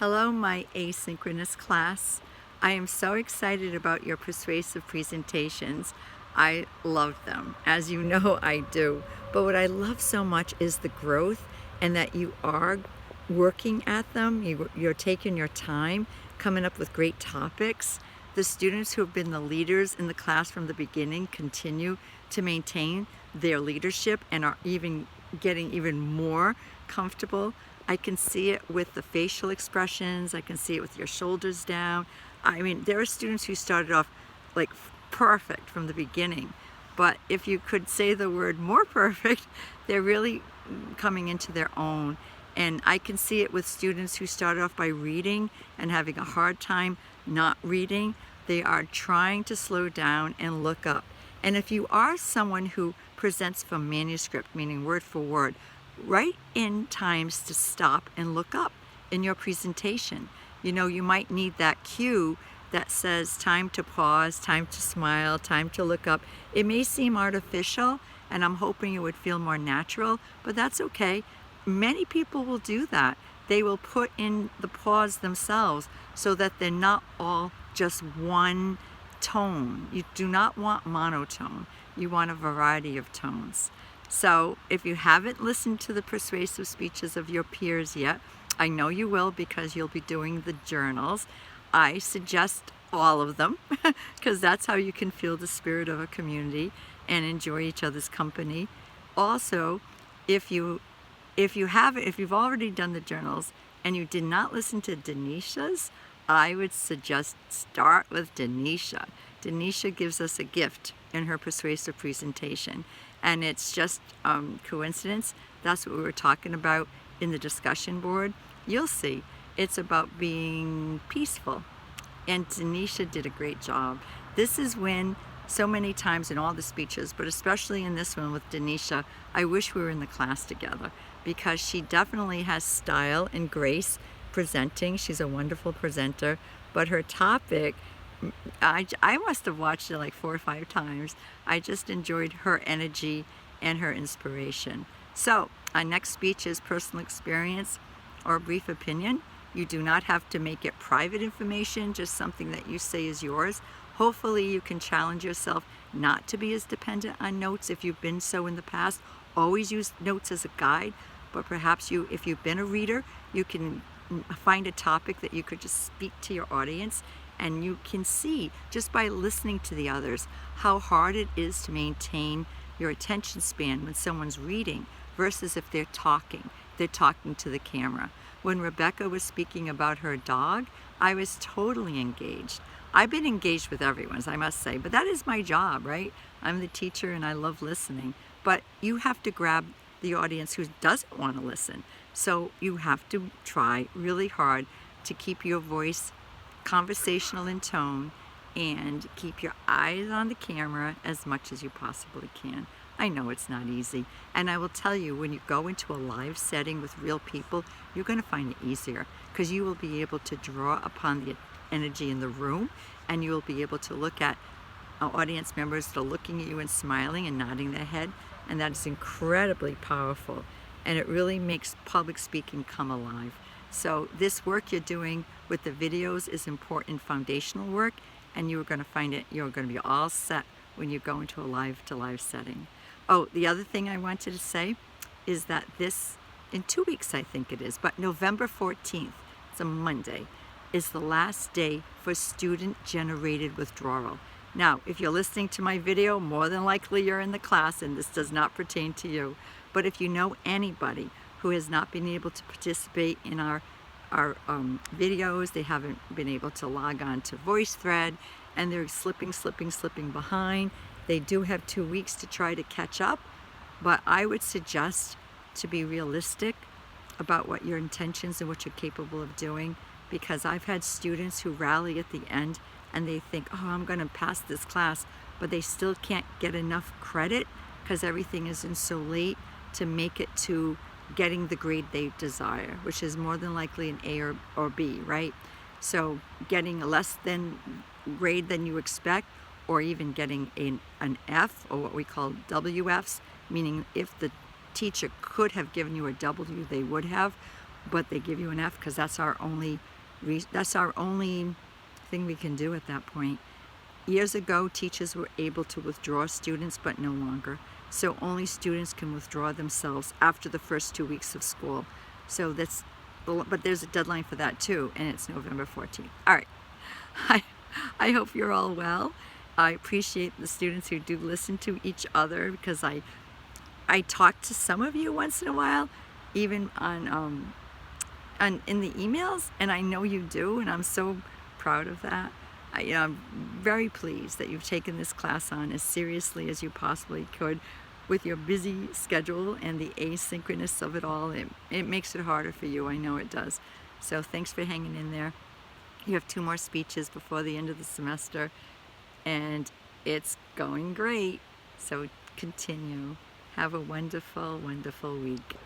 Hello, my asynchronous class. I am so excited about your persuasive presentations. I love them, as you know I do. But what I love so much is the growth and that you are working at them. You're taking your time, coming up with great topics. The students who have been the leaders in the class from the beginning continue to maintain their leadership and are even getting even more comfortable. I can see it with the facial expressions. I can see it with your shoulders down. I mean, there are students who started off like perfect from the beginning, but if you could say the word more perfect, they're really coming into their own. And I can see it with students who started off by reading and having a hard time not reading. They are trying to slow down and look up. And if you are someone who presents from manuscript, meaning word for word, write in times to stop and look up in your presentation. You know, you might need that cue that says time to pause, time to smile, time to look up. It may seem artificial, and I'm hoping it would feel more natural, but that's okay. Many people will do that. They will put in the pause themselves so that they're not all just one tone. You do not want monotone. You want a variety of tones. So if you haven't listened to the persuasive speeches of your peers yet, I know you will because you'll be doing the journals. I suggest all of them because that's how you can feel the spirit of a community and enjoy each other's company. Also, if you've already done the journals and you did not listen to Denisha's, I would suggest start with Denisha. Denisha gives us a gift in her persuasive presentation, and it's just coincidence. That's what we were talking about in the discussion board. You'll see, it's about being peaceful, and Denisha did a great job. This is when so many times in all the speeches, but especially in this one with Denisha, I wish we were in the class together because she definitely has style and grace presenting. She's a wonderful presenter, but her topic, I must have watched it like 4 or 5 times. I just enjoyed her energy and her inspiration. So our next speech is personal experience or brief opinion. You do not have to make it private information, just something that you say is yours. Hopefully you can challenge yourself not to be as dependent on notes if you've been so in the past. Always use notes as a guide, but perhaps if you've been a reader, you can find a topic that you could just speak to your audience, and you can see just by listening to the others how hard it is to maintain your attention span when someone's reading versus if they're talking to the camera. When Rebecca was speaking about her dog, I was totally engaged. I've been engaged with everyone, I must say, but that is my job, right? I'm the teacher and I love listening, but you have to grab the audience who doesn't want to listen. So you have to try really hard to keep your voice conversational in tone and keep your eyes on the camera as much as you possibly can. I know it's not easy, and I will tell you, when you go into a live setting with real people, you're going to find it easier because you will be able to draw upon the energy in the room, and you will be able to look at audience members that are looking at you and smiling and nodding their head, and that is incredibly powerful, and it really makes public speaking come alive. So this work you're doing with the videos is important foundational work, and you're going to find it, you're going to be all set when you go into a live-to-live setting. Oh, the other thing I wanted to say is that in 2 weeks I think it is, but November 14th, it's a Monday, is the last day for student-generated withdrawal. Now, if you're listening to my video, more than likely you're in the class and this does not pertain to you. But if you know anybody who has not been able to participate in our videos, they haven't been able to log on to VoiceThread, and they're slipping behind, they do have 2 weeks to try to catch up. But I would suggest to be realistic about what your intentions and what you're capable of doing, because I've had students who rally at the end and they think, oh, I'm going to pass this class, but they still can't get enough credit because everything is in so late to make it to getting the grade they desire, which is more than likely an A or B, right? So getting a less than grade than you expect, or even getting an F, or what we call WFs, meaning if the teacher could have given you a W, they would have, but they give you an F because that's our only thing we can do at that point. Years ago, teachers were able to withdraw students, but no longer. So only students can withdraw themselves after the first 2 weeks of school. So but there's a deadline for that too, and it's November 14th. All right, I hope you're all well. I appreciate the students who do listen to each other, because I talk to some of you once in a while, even in the emails, and I know you do, and I'm so proud of that. I'm very pleased that you've taken this class on as seriously as you possibly could with your busy schedule and the asynchronous of it all. It makes it harder for you, I know it does. So thanks for hanging in there. You have 2 more speeches before the end of the semester, and it's going great. So continue. Have a wonderful, wonderful week.